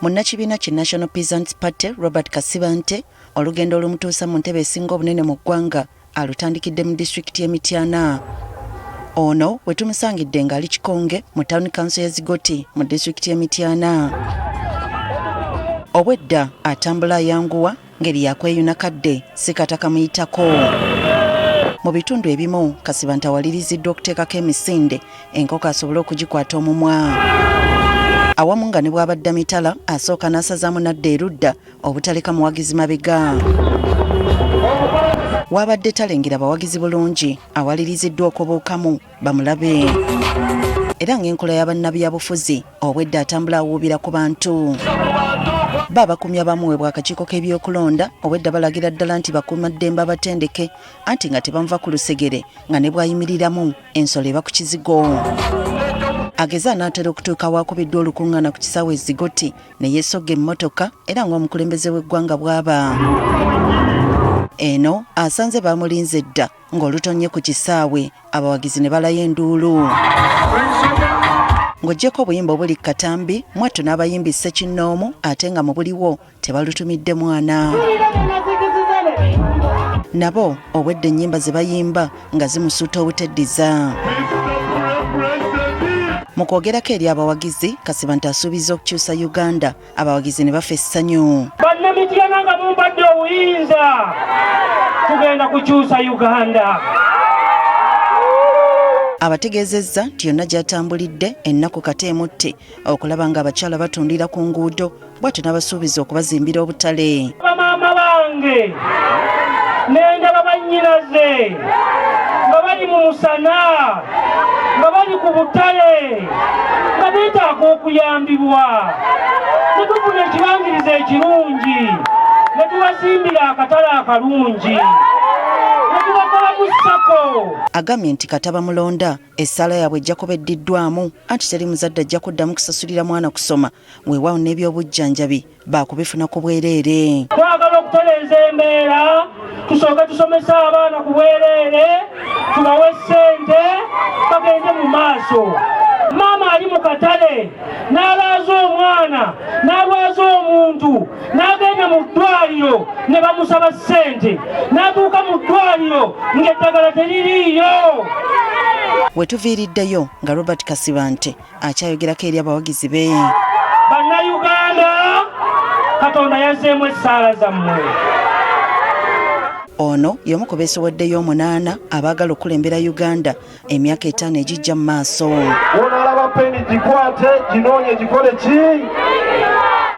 Munnakibiina ki National Peasants Party Robert Kasibante olugendo olumutuusa mu ntebe esinga obunene mu ggwanga alutandikidde mu disitulikiti y'e Mityana. Ono we tumusangidde ng'ali Kikonge mu Town Council ya Zigoti mu disitulikiti y'e Mityana. Obwedda atambula ayanguwa ngeri yakweyuna kadde si kataka muyitako. Mu bitundu ebimu Kasibante awaliriziddwa okuteekako emisinde enkoko asobole okugikwata omumwa. Awamu nga ne bw'abadda mitala asooka n'asazaamu n'adda erudda obutaleka muwagizi mabega. Wabadde talengera abawagizi bulungi awaliriziddwa okubuukamu bamulabe. Era ng'enkola y'abannabyabufuzi obwedda atambula awuubira ku bantu. Babakumya bamuweebwa akakiiko k'ebyokulonda obwedda balagira ddala nti bakuumaddembe abatendeke anti nga tebamuva ku lusegere nga ne bwayimiriramu ensolo eba ku kizigo. Ageza n'atera okutuuka waakubiddwa olukuŋŋaana ku kisaawe Zigoti ne yeesogga emmotoka era ng'omukulembeze w'eggwanga bw'aba. Eno asanze bamulinze dda ng'olutonye ku kisaawe abawagizi ne balayo enduulu. Ng'oggyeko obuyimba obuli Katambi mwattu n'abayimbi Ssekinnoomu ate nga mu buliwo tebalutumidde mwana. Nabo obwedda ennyimba ze bayimba nga zimusuuta obuteddiza. Mu kwogerako eri abawagizi Kasibante asuubiza okukyusa Uganda abawagizi ne bafa essanyu. Bannamityana nga mumbadde obuyinza tugenda kukyusa Uganda. Abategeezezza nti yonna gy'atambulidde ennaku kate emutte okulaba nga abakyala batundira ku nguudo bw'atyo n'abasuubiza okubazimbira obutale. Bamaama bange n'endaba bannyinaze nga bali mu musana nga bali ku butale nga beetaaga okuyambibwa ne tufuna ekibangiriza ekirungi ne tubazimbira akatale akalungi. Agambye nti Kataba mulonda essala yaabwe ejja kuba eddiddwamu anti teri muzadde ajja kuddamu kusasulira mwana kusoma weewaawo n'ebyobujjanjabi baakubifuna ku bwereere. Twagala okutereeza embeera tusooke tusomese abaana ku bwereere tubawe ssente bagende mu maaso. Maama ali mu katale n'alaaza omwana n'alwaza omuntu n'agenda mu ddwaliro ne bamusaba ssente n'atuuka mu ddwaliro ng'eddagala teririiyo. We tuviiriddeyo nga Robert Kasibante akyayogerako eri abawagizi be. Bannayuganda, Katonda yazzeemu essaala zammwe. Ono y'omu ku beesowoddeyo 8 abaagala okulembera Uganda emyaka 5 egijja mu maaso. Onaalaba peni gikwate ginoonye gikole ki?